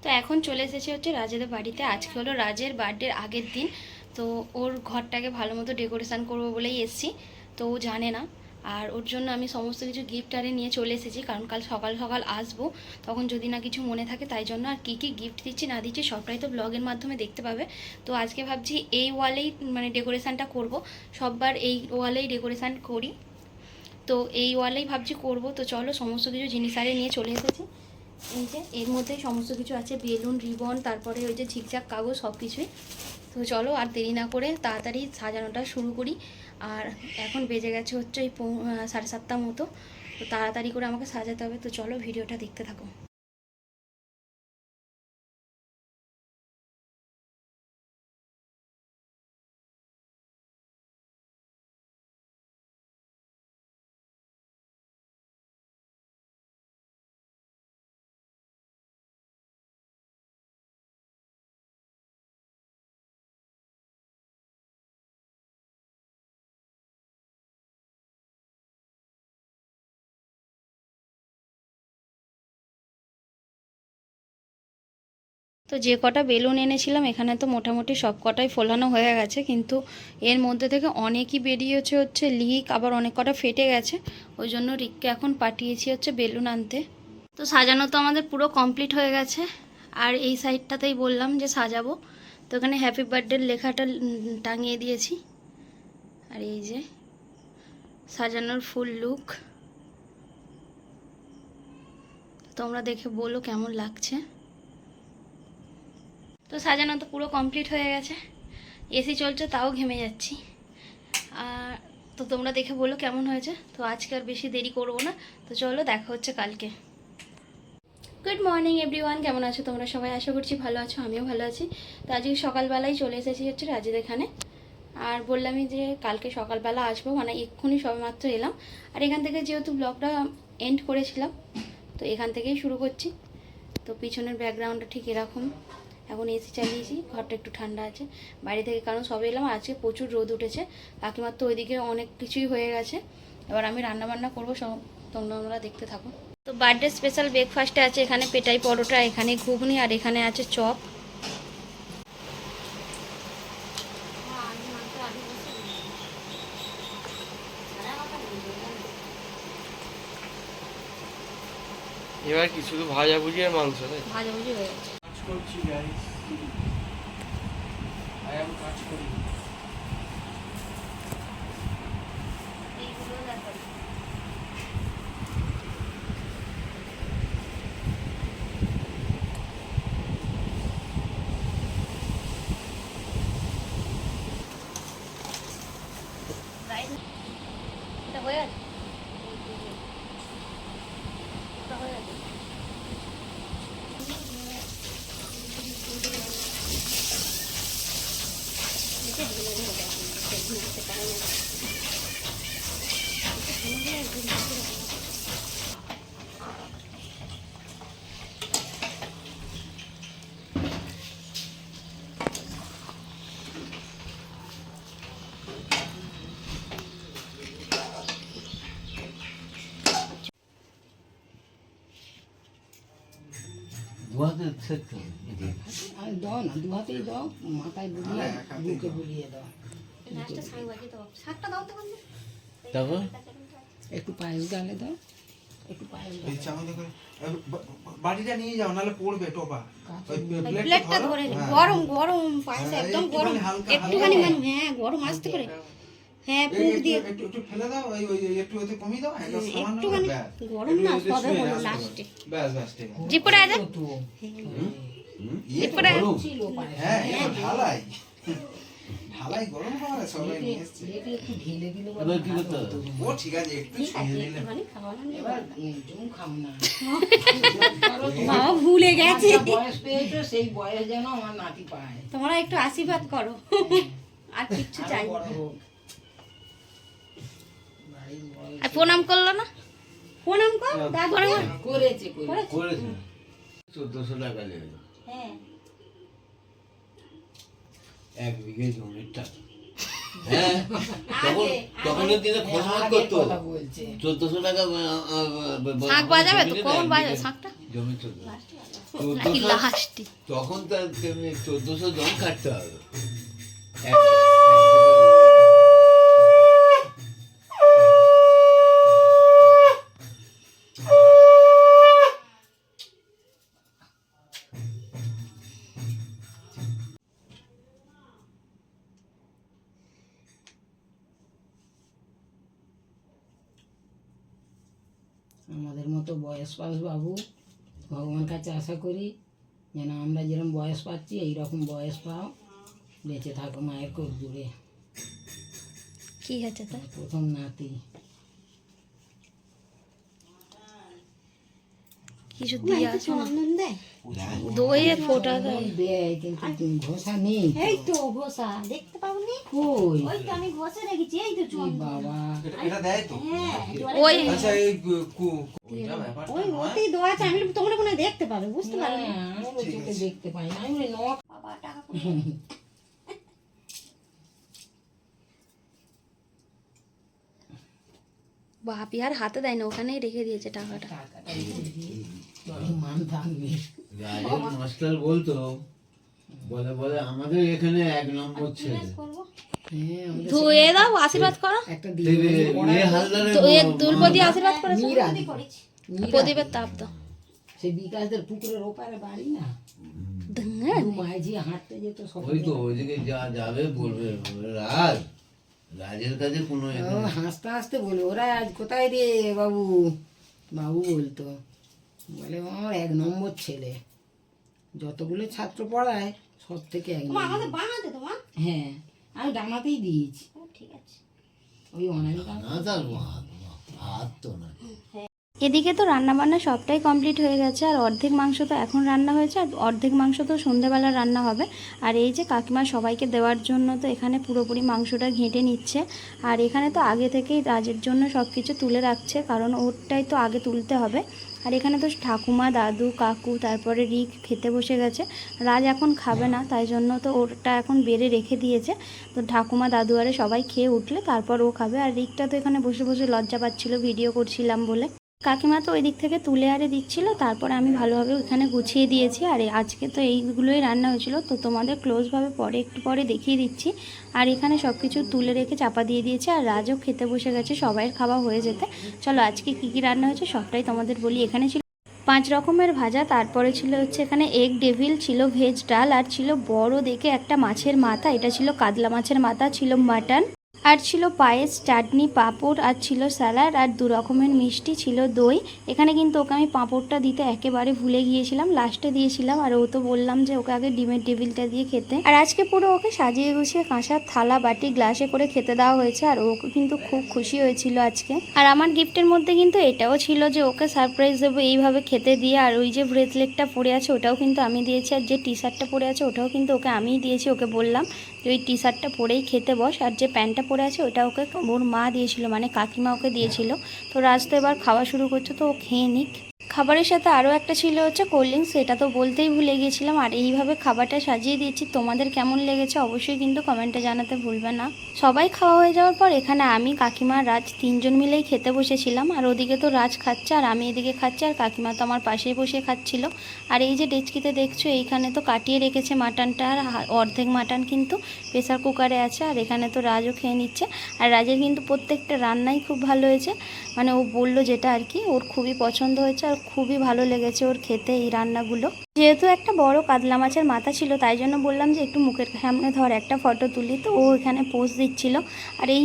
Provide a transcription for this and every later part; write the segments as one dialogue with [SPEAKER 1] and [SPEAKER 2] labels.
[SPEAKER 1] তো এখন চলে এসেছি হচ্ছে রাজেদের বাড়িতে। আজকে হলো রাজের বার্থডের আগের দিন। তো ওর ঘরটাকে ভালো মতো ডেকোরেশান করবো বলেই এসেছি। তো ও জানে না, আর ওর জন্য আমি সমস্ত কিছু গিফট আরে নিয়ে চলে এসেছি, কারণ কাল সকাল সকাল আসবো, তখন যদি না কিছু মনে থাকে তাই জন্য। আর কী কী গিফট দিচ্ছি না দিচ্ছি সবটাই তো ব্লগের মাধ্যমে দেখতে পাবে। তো আজকে ভাবছি এই ওয়ালেই মানে ডেকোরেশানটা করব। সববার এই ওয়ালেই ডেকোরেশান করি, তো এই ওয়ালেই ভাবছি করব। তো চলো সমস্ত কিছু জিনিস আরে নিয়ে চলে এসেছি। এই যে এর মধ্যেই সমস্ত কিছু আছে, বেলুন, রিবন, তারপরে ওই যে ঝিকঝাক কাগজ, সব কিছুই। তো চলো আর দেরি না করে তাড়াতাড়ি সাজানোটা শুরু করি। আর এখন বেজে গেছে হচ্ছে ওই 7:30 মতো। তো তাড়াতাড়ি করে আমাকে সাজাতে হবে। তো চলো ভিডিওটা দেখতে থাকো। তো যে কটা বেলুন এনেছিলাম এখানে তো মোটামুটি সব কটাই ফোলানো হয়ে গেছে, কিন্তু এর মধ্যে থেকে অনেকই বেরিয়েছে হচ্ছে লিক, আবার অনেক কটা ফেটে গেছে। ওই জন্য রিককে এখন পাঠিয়েছি হচ্ছে বেলুন আনতে। তো সাজানো তো আমাদের পুরো কমপ্লিট হয়ে গেছে। আর এই সাইডটাতেই বললাম যে সাজাবো, তো এখানে হ্যাপি বার্থডে লেখাটা টাঙিয়ে দিয়েছি। আর এই যে সাজানোর ফুল লুক, তোমরা দেখে বলো কেমন লাগছে। তো সাজানো তো পুরো কমপ্লিট হয়ে গেছে, এসি চলছে তাও ঘেমে যাচ্ছি। আর তো তোমরা দেখে বলো কেমন হয়েছে। তো আজকে আর বেশি দেরি করবো না, তো চলো দেখা হচ্ছে কালকে। গুড মর্নিং এভরিওয়ান, কেমন আছো তোমরা সবাই? আশা করছি ভালো আছো, আমিও ভালো আছি। তো আজকে সকালবেলায় চলে এসেছি হচ্ছে রাজের এখানে। আর বললামই যে কালকে সকালবেলা আসবো, মানে এক্ষুনি সবেমাত্র এলাম। আর এখান থেকে যেহেতু ব্লগটা এন্ড করেছিলাম, তো এখান থেকেই শুরু করছি। তো পিছনের ব্যাকগ্রাউন্ডটা ঠিক এরকম। এখন এসি চালিয়েছি, ঘরটা একটু ঠান্ডা আছে বাইরে থেকে, কারণ সবে এলাম। আজকে প্রচুর রোদ উঠেছে, কাকিমার তো ওইদিকে অনেক কিছুই হয়ে গেছে। এবার আমি রান্নাবান্না করবো, সব তোমরা দেখতে থাকো। তো বার্থডে স্পেশাল ব্রেকফাস্টে আছে এখানে পেটাই পরোটা, এখানে ঘুগনি, আর এখানে আছে চপ।
[SPEAKER 2] এবার কি শুধু ভাজাভুজি আর মাংস?
[SPEAKER 1] ভাজাভুজি হয়ে গেছে।
[SPEAKER 2] কাজ করছি গাইস, আই এম কাজ করি।
[SPEAKER 1] এটা হয়ে গেছে, এটা হয়ে গেছে।
[SPEAKER 3] দুহাতে সেটতে হবে।
[SPEAKER 4] আর দাও না, দু হাতেই দাও, মাথায় বুলিয়ে বুকে বুলিয়ে দাও।
[SPEAKER 3] তারপর
[SPEAKER 4] একটু পায়েস ডালে দাও, একটু পায়েস
[SPEAKER 5] এই
[SPEAKER 4] ডালে
[SPEAKER 5] চামচ করে বাটিটা নিয়ে যাও, নাহলে পড়বে টোপা। ওই
[SPEAKER 1] প্লেটটা ধরে নে। গরম গরম পায়েস, একদম গরম। একটুখানি মানে হ্যাঁ গরম আস্তে করে, হ্যাঁ পুক দিয়ে
[SPEAKER 5] একটু একটু ফেলে দাও, ওই ওই একটু ওতে কমিয়ে দাও, এটা সামান্য
[SPEAKER 1] একটুখানি
[SPEAKER 5] ব্যাস।
[SPEAKER 1] গরম না, সবে হলো লাস্টে।
[SPEAKER 5] ব্যাস ব্যাস ঠিক আছে।
[SPEAKER 1] জিপ করে আজ
[SPEAKER 4] তো
[SPEAKER 1] জিপরে
[SPEAKER 4] ছিল পায়েস।
[SPEAKER 5] হ্যাঁ এটা ঢালাই, ঢালাই গরম খাবার সবাই নিয়ে এসছে।
[SPEAKER 4] দেখি একটু ঢেলে দিলে
[SPEAKER 3] এবার কি করতে হবে?
[SPEAKER 5] ও ঠিক আছে, একটু ছুঁয়ে দিলে।
[SPEAKER 1] একটুখানি খাওয়ানো নেই।
[SPEAKER 4] এবার জুম খাও না।
[SPEAKER 1] বাবা ভুলে গেছে।
[SPEAKER 4] একটা বয়স পেয়েছো, সেই বয়স যেন আমার নাতি পায়।
[SPEAKER 1] তোমরা একটু আশীর্বাদ করো, আর কিচ্ছু চাই
[SPEAKER 4] আরো
[SPEAKER 1] না।
[SPEAKER 4] বড় হোক। বাড়ির বয়স
[SPEAKER 1] আর প্রণাম করলো না? প্রণাম কর দাদু।
[SPEAKER 4] করেছে
[SPEAKER 3] করেছে 1400 টাকা লেগে
[SPEAKER 1] হ্যাঁ
[SPEAKER 3] 1 বিঘে জমির টাকা। হ্যাঁ, তখনের দিনে খসমাত করতো।
[SPEAKER 4] কথা বলছে
[SPEAKER 3] 1400 টাকা
[SPEAKER 1] শাঁখ বাজাবে তো, কখন বাজাবে শাঁখটা?
[SPEAKER 3] জমি 1400
[SPEAKER 1] নাকি লাস্টে?
[SPEAKER 3] তখন তার তেমনি 1400 জন কাটতে হবে।
[SPEAKER 4] আমাদের মতো বয়স পাস বাবু, ভগবান কাছে আশা করি যেন আমরা যেরকম বয়স পাচ্ছি এইরকম বয়স পাও, বেঁচে থাকো মায়ের কোল জুড়ে।
[SPEAKER 1] কি হচ্ছে তো?
[SPEAKER 4] প্রথম নাতি।
[SPEAKER 1] কিছু দিয়ে আসো না, দইয়ে ফোটা দেয়।
[SPEAKER 4] দেয় কিন্তু ঘষা নেই।
[SPEAKER 6] এই তো ঘষা দেখতে পাবনি,
[SPEAKER 4] কই
[SPEAKER 6] ওই তো আমি ঘষে রেখেছি, এই তো
[SPEAKER 4] এ
[SPEAKER 6] চুন।
[SPEAKER 4] বাবা,
[SPEAKER 5] এটা দেয় তো
[SPEAKER 1] ওই
[SPEAKER 5] আচ্ছা এই ওইটা ব্যাপারটা
[SPEAKER 6] ওই
[SPEAKER 5] নয়।
[SPEAKER 6] ওতেই দেওয়া আছে, আমি তোমরা কোনো দেখতে পাবে, বুঝতে পারবে না।
[SPEAKER 4] হ্যাঁ, আমি চোখে দেখতে পাই না, আমি বলি নখ।
[SPEAKER 6] বাবা টাকা পয়সা
[SPEAKER 1] বাপি আর হাতে দেয় না, ওখানেই রেখে দিয়েছে টাকাটা।
[SPEAKER 4] টাকাটা রেখে দিয়ে তবে মান থাকবে।
[SPEAKER 3] রাজের মাস্টার বলতো, বলে বলে আমাদের এখানে 1 নম্বর ছেলে।
[SPEAKER 6] করবো।
[SPEAKER 4] হ্যাঁ, আমাদের
[SPEAKER 1] ধুয়ে দাও, আশীর্বাদ করো।
[SPEAKER 4] একটা
[SPEAKER 3] ইয়ে হালদারের
[SPEAKER 1] দুলপ দিয়ে আশীর্বাদ করেছো।
[SPEAKER 4] মীরা
[SPEAKER 6] করেছি।
[SPEAKER 1] প্রদীপের তাপ দাও।
[SPEAKER 4] সে বিকাশদের পুকুরের ওপারে বাড়ি না,
[SPEAKER 1] হ্যাঁ,
[SPEAKER 4] মাঝি হাঁটতে যেত সব।
[SPEAKER 3] ওই তো ওইদিকে যা যাবে বলবে রাজের কাছে কোনো
[SPEAKER 4] হাসতে হাসতে বলে, ওরা আজ কোথায় রে বাবু, বাবু বলতো, বলে আমার 1 নম্বর ছেলে, যতগুলো ছাত্র পড়ায় সব থেকে 1
[SPEAKER 6] তোমার
[SPEAKER 4] নম্বর।
[SPEAKER 6] আমাদের বানাতে তোমার,
[SPEAKER 4] হ্যাঁ, আমি ডানাতেই দিয়েছি,
[SPEAKER 6] ও, ঠিক আছে।
[SPEAKER 4] ওই অনামিকা।
[SPEAKER 3] না তার হাত তো না।
[SPEAKER 1] এদিকে তো রান্নাবান্না সবটাই কমপ্লিট হয়ে গেছে, আর অর্ধেক মাংস তো এখন রান্না হয়েছে, আর অর্ধেক মাংস তো সন্ধেবেলা রান্না হবে। আর এই যে কাকিমা সবাইকে দেওয়ার জন্য তো এখানে পুরোপুরি মাংসটা ঘেঁটে নিচ্ছে। আর এখানে তো আগে থেকেই রাজের জন্য সব কিছু তুলে রাখছে, কারণ ওরটাই তো আগে তুলতে হবে। আর এখানে তো ঠাকুমা, দাদু, কাকু, তারপরে রিক খেতে বসে গেছে। রাজ এখন খাবে না, তাই জন্য তো ওরটা এখন বেড়ে রেখে দিয়েছে। তো ঠাকুমা, দাদু আরে সবাই খেয়ে উঠলে তারপর ও খাবে। আর রিকটা তো এখানে বসে বসে লজ্জা পাচ্ছিল ভিডিও করছিলাম বলে। কাকিমা তো ওই দিক থেকে তুলে আরে দিচ্ছিল, তারপরে আমি ভালোভাবে ওখানে গুছিয়ে দিয়েছি। আর আজকে তো এইগুলোই রান্না হয়েছিল, তো তোমাদের ক্লোজভাবে পরে একটু পরে দেখিয়ে দিচ্ছি। আর এখানে সব কিছু তুলে রেখে চাপা দিয়ে দিয়েছে, আর রাজও খেতে বসে গেছে সবাইয়ের খাওয়া হয়ে যেতে। চলো আজকে কী কী রান্না হয়েছে সবটাই তোমাদের বলি। এখানে ছিল 5 রকমের ভাজা, তারপরে ছিল হচ্ছে এখানে এগ ডেভিল, ছিল ভেজ ডাল, আর ছিল বড় দেখে একটা মাছের মাথা, এটা ছিল কাতলা মাছের মাথা, ছিল মাটন, আর ছিল পায়েস, চাটনি, পাঁপড়, আর ছিল স্যালাড, আর 2 রকমের মিষ্টি, ছিল দই। এখানে কিন্তু ওকে আমি পাঁপড়টা দিতে একেবারে ভুলে গিয়েছিলাম, লাস্টে দিয়েছিলাম। আর ও তো বললাম যে ওকে আগে ডিমের ডেভিলটা দিয়ে খেতে। আর আজকে পুরো ওকে সাজিয়ে গুছিয়ে কাঁসার থালা, বাটি, গ্লাসে করে খেতে দেওয়া হয়েছে, আর ওকে কিন্তু খুব খুশি হয়েছিল আজকে। আর আমার গিফটের মধ্যে কিন্তু এটাও ছিল যে ওকে সারপ্রাইজ দেবো এইভাবে খেতে দিয়ে। আর ওই যে ব্রেসলেটটা পরে আছে ওটাও কিন্তু আমি দিয়েছি, আর যে টি শার্টটা পরে আছে ওটাও কিন্তু ওকে আমিই দিয়েছি। ওকে বললাম যে ওই টি শার্টটা পরেই খেতে বস, আর যে প্যান্টটা পরে আছে ওটা ওকে ওর মা দিয়েছিল, মানে কাকিমা ওকে দিয়েছিল। তো রাজ তো এবার খাওয়া শুরু করছে, তো ও খেয়ে নিক। খাবারের সাথে আরও একটা ছিল হচ্ছে কোল্ড ড্রিঙ্কস, সেটা তো বলতেই ভুলে গিয়েছিলাম। আর এইভাবে খাবারটা সাজিয়ে দিয়েছি, তোমাদের কেমন লেগেছে অবশ্যই কিন্তু কমেন্টে জানাতে ভুলবে না। সবাই খাওয়া হয়ে যাওয়ার পর এখানে আমি, কাকিমা, রাজ 3 জন মিলেই খেতে বসেছিলাম। আর ওদিকে তো রাজ খাচ্ছে, আর আমি এদিকে খাচ্ছি, আর কাকিমা তো আমার পাশেই বসে খাচ্ছিল। আর এই যে ডেচকিতে দেখছো এইখানে তো কাটিয়ে রেখেছে মাটনটা, আর অর্ধেক মাটন কিন্তু প্রেসার কুকারে আছে। আর এখানে তো রাজও খেয়ে নিচ্ছে। আর রাজের কিন্তু প্রত্যেকটা রান্নাই খুব ভালো হয়েছে, মানে ও বললো যেটা আর কি ওর খুবই পছন্দ হয়েছে, আর খুবই ভালো লেগেছে ওর খেতে এই রান্নাগুলো। যেহেতু একটা বড় কাতলা মাছের মাথা ছিল, তাই জন্য বললাম যে একটু মুখের সামনে ধর একটা ফটো তুলি, তো ও এখানে পোজ দিচ্ছিল। আর এই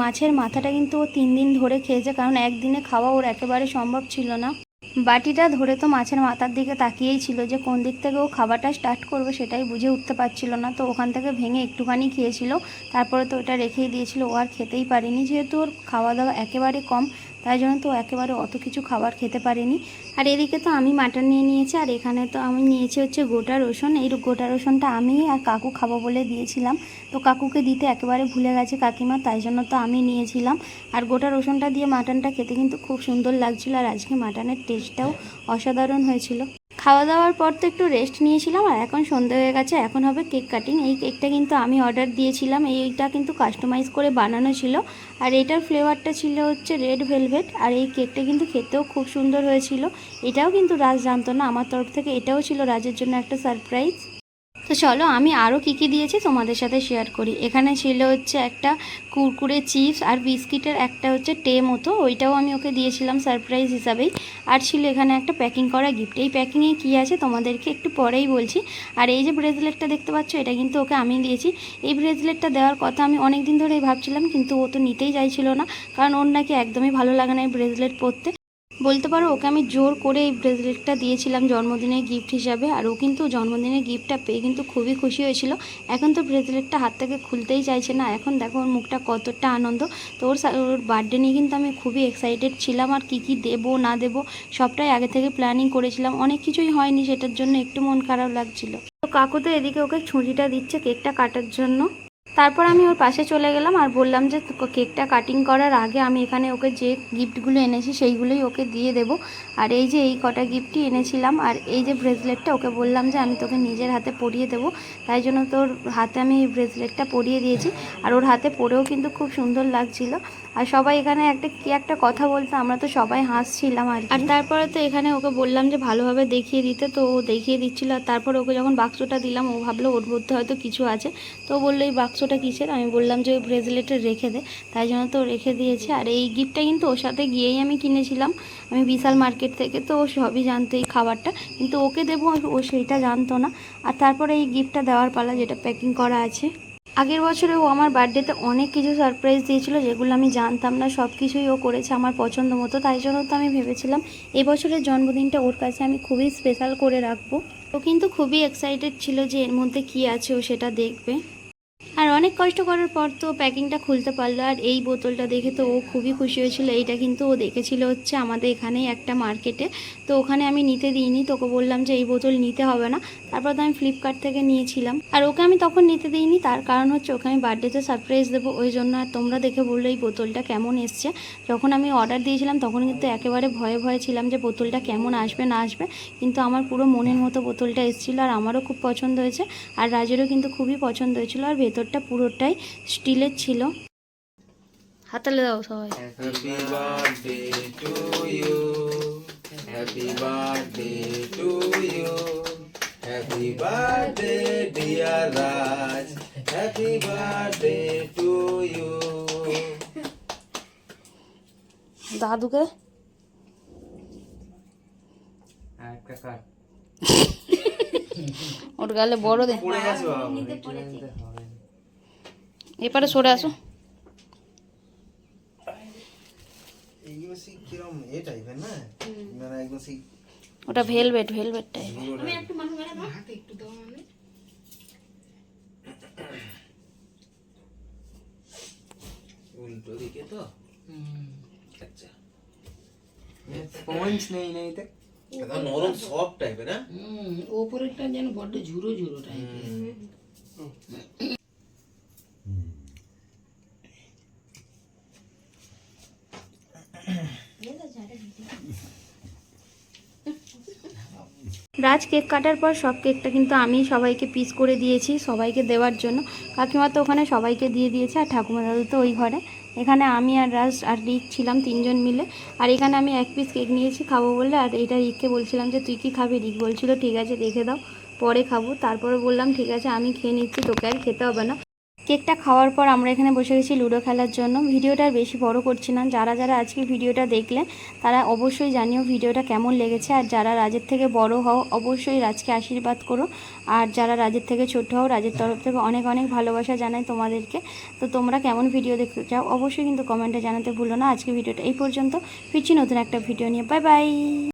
[SPEAKER 1] মাছের মাথাটা কিন্তু ও 3 দিন ধরে খেয়েছে, কারণ একদিনে খাওয়া ওর একেবারে সম্ভব ছিল না। বাটিটা ধরে তো মাছের মাথার দিকে তাকিয়েই ছিল, যে কোন দিক থেকে ও খাবারটা স্টার্ট করবে সেটাই বুঝে উঠতে পারছিল না। তো ওখান থেকে ভেঙে একটুখানি খেয়েছিল, তারপরে তো ওটা রেখেই দিয়েছিল। ও আর খেতেই পারেনি, যেহেতু ওর খাওয়া দাওয়া একেবারে কম, তাই জন্য তো একেবারে অত কিছু খাবার খেতে পারেনি। আর এদিকে তো আমি মাটন নিয়ে নিয়েছি, আর এখানে তো আমি নিয়েছি হচ্ছে গোটা রসুন। এই গোটা রসুনটা আমি আর কাকু খাবো বলে দিয়েছিলাম, তো কাকুকে দিতে একেবারে ভুলে গেছে কাকিমা, তাই জন্য তো আমি নিয়েছিলাম। আর গোটা রসুনটা দিয়ে মাটনটা খেতে কিন্তু খুব সুন্দর লাগছিল, আর আজকে মাটনের টেস্টটাও অসাধারণ হয়েছিল। খাওয়া দাওয়ার পর তো একটু রেস্ট নিয়েছিলাম, আর এখন সন্ধে হয়ে গেছে, এখন হবে কেক কাটিং। এই কেকটা কিন্তু আমি অর্ডার দিয়েছিলাম, এইটা কিন্তু কাস্টমাইজ করে বানানো ছিল, আর এটার ফ্লেভারটা ছিল হচ্ছে রেড ভেলভেট। আর এই কেকটা কিন্তু খেতেও খুব সুন্দর হয়েছিল। এটাও কিন্তু রাজ জানতো না, আমার তরফ থেকে এটাও ছিল রাজের জন্য একটা সারপ্রাইজ। তো চলো আমি আরও কী কী দিয়েছি তোমাদের সাথে শেয়ার করি। এখানে ছিল হচ্ছে একটা কুরকুরে চিপস আর বিস্কিটের একটা হচ্ছে টে মতো, ওইটাও আমি ওকে দিয়েছিলাম সারপ্রাইজ হিসাবেই। আর ছিল এখানে একটা প্যাকিং করা গিফট। এই প্যাকিংয়ে কী আছে তোমাদেরকে একটু পরেই বলছি। আর এই যে ব্রেসলেটটা দেখতে পাচ্ছ, এটা কিন্তু ওকে আমি দিয়েছি। এই ব্রেসলেটটা দেওয়ার কথা আমি অনেক দিন ধরেই ভাবছিলাম, কিন্তু ও তো নিতেই চাইছিল না, কারণ ওর নাকি একদমই ভালো লাগে না এই ব্রেসলেট পরতে। বলতে পারো ওকে আমি জোর করে এই ব্রেসলেটটা দিয়েছিলাম জন্মদিনের গিফট হিসাবে, আর ও কিন্তু জন্মদিনের গিফটটা পেয়ে কিন্তু খুবই খুশি হয়েছিল। এখন তো ব্রেসলেটটা হাত থেকে খুলতেই চাইছে না। এখন দেখো ওর মুখটা কতটা আনন্দ। তো ওর বার্থডে নিয়ে কিন্তু আমি খুবই এক্সাইটেড ছিলাম, আর কী কী দেবো না দেবো সবটাই আগে থেকে প্ল্যানিং করেছিলাম। অনেক কিছুই হয়নি, সেটার জন্য একটু মন খারাপ লাগছিল। তো কাকু তো এদিকে ওকে ছুরিটা দিচ্ছে কেকটা কাটার জন্য। তারপর আমি ওর পাশে চলে গেলাম আর বললাম যে কেকটা কাটিং করার আগে আমি এখানে ওকে যে গিফটগুলো এনেছি সেইগুলোই ওকে দিয়ে দেবো। আর এই যে এই কটা গিফটই এনেছিলাম, আর এই যে ব্রেসলেটটা ওকে বললাম যে আমি তোকে নিজের হাতে পরিয়ে দেবো, তাই জন্য তোর হাতে আমি এই ব্রেসলেটটা পরিয়ে দিয়েছি। আর ওর হাতে পরেও কিন্তু খুব সুন্দর লাগছিল। আর সবাই এখানে একটা কথা বলতো, আমরা তো সবাই হাসছিলাম আর তারপরে তো এখানে ওকে বললাম যে ভালোভাবে দেখিয়ে দিতে, তো ও দেখিয়ে দিচ্ছিলো। আর তারপর ওকে যখন বাক্সটা দিলাম, ও ভাবলো ওর মধ্যে হয়তো কিছু আছে, তো বললো এই বাক্সটা কিসের। আমি বললাম যে ওই ব্রেসলেটে রেখে দে, তাই জন্য তো রেখে দিয়েছে। আর এই গিফটটা কিন্তু ওর সাথে গিয়েই আমি কিনেছিলাম, আমি বিশাল মার্কেট থেকে। তো ও সবই জানতো এই খাবারটা, কিন্তু ওকে দেবো ও সেইটা জানতো না। আর তারপরে এই গিফটটা দেওয়ার পালা, যেটা প্যাকিং করা আছে। আগের বছরে ও আমার বার্থডেতে অনেক কিছু সারপ্রাইজ দিয়েছিল, যেগুলো আমি জানতাম না। সব কিছুই ও করেছে আমার পছন্দ মতো, তাই জন্য তো আমি ভেবেছিলাম এই বছরের জন্মদিনটা ওর কাছে আমি খুবই স্পেশাল করে রাখবো। ও কিন্তু খুবই এক্সাইটেড ছিল যে এর মধ্যে কী আছে ও সেটা দেখবে। আর অনেক কষ্ট করার পর তো প্যাকিংটা খুলতে পারলো। আর এই বোতলটা দেখে তো ও খুবই খুশি হয়েছিল। এইটা কিন্তু ও দেখেছিল হচ্ছে আমাদের এখানেই একটা মার্কেটে, তো ওখানে আমি নিতে দিইনি। তোকে বললাম যে এই বোতল নিতে হবে না, তারপর তো আমি ফ্লিপকার্ট থেকে নিয়েছিলাম। আর ওকে আমি তখন নিতে দিইনি, তার কারণ হচ্ছে ওকে আমি বার্থডেতে সারপ্রাইজ দেবো ওই জন্য। আর তোমরা দেখে বললো এই বোতলটা কেমন এসছে। যখন আমি অর্ডার দিয়েছিলাম তখন কিন্তু একেবারে ভয়ে ভয়ে ছিলাম যে বোতলটা কেমন আসবে না আসবে, কিন্তু আমার পুরো মনের মতো বোতলটা এসেছিলো। আর আমারও খুব পছন্দ হয়েছে, আর রাজেরও কিন্তু খুবই পছন্দ হয়েছিল। আর ভেতরটা পুরোটাই স্টিলের ছিল। হাতালে দাও সবাই।
[SPEAKER 2] Happy birthday to you, happy birthday to you, happy birthday dear Raj, happy birthday to you.
[SPEAKER 1] দাদুকে
[SPEAKER 2] একটা কাট
[SPEAKER 1] ওর গালে বড় দে।
[SPEAKER 2] পড়ে গেছে বাবা, এটা নিতে হবে।
[SPEAKER 1] এপারে সরে আসো।
[SPEAKER 5] এইগুলো সেই কিরম এ টাইপের না, মানে একদম সেই
[SPEAKER 1] ওটা ভেলভেট ভেলভেটটাই।
[SPEAKER 4] হাতে একটু দাও মানে
[SPEAKER 3] উল্টো দিকে তো। আচ্ছা,
[SPEAKER 2] স্পঞ্জ নেই তো
[SPEAKER 3] এটা নরম সফট টাইপের না?
[SPEAKER 4] ওপরেরটা যেন বড্ড ঝুরো ঝুরো টাইপের।
[SPEAKER 1] রাজ কেক কাটার পর সব কেকটা কিন্তু আমি সবাইকে পিস করে দিয়েছি সবাইকে দেওয়ার জন্য। কাকিমা তো ওখানে সবাইকে দিয়ে দিয়েছে, আর ঠাকুমা দাদু তো ওই ঘরে। এখানে আমি আর রাজ আর রিক ছিলাম তিনজন মিলে। আর এখানে আমি এক পিস কেক নিয়েছি খাবো বলে, আর এটা রিককে বলছিলাম যে তুই কি খাবি। রিক বলছিল ঠিক আছে রেখে দাও পরে খাবো। তারপরে বললাম ঠিক আছে আমি খেয়ে নিচ্ছি, তোকে আর খেতে হবে না। কেকটা খাওয়ার পর আমরা এখানে বসে গেছি লুডো খেলার জন্য। ভিডিওটা আর বেশি বড় করছি না, যারা যারা আজকে ভিডিওটা দেখলে তারা অবশ্যই জানিও ভিডিওটা কেমন লেগেছে। আর যারা রাজের থেকে বড় হও অবশ্যই রাজকে আশীর্বাদ করো, আর যারা রাজের থেকে ছোট হও রাজের তরফ থেকে অনেক অনেক ভালোবাসা জানাই তোমাদেরকে। তো তোমরা কেমন ভিডিও দেখতে চাও অবশ্যই কিন্তু কমেন্টে জানাতে ভুলো না। আজকে ভিডিওটা এই পর্যন্ত, ফিরছি নতুন একটা ভিডিও নিয়ে। Bye bye.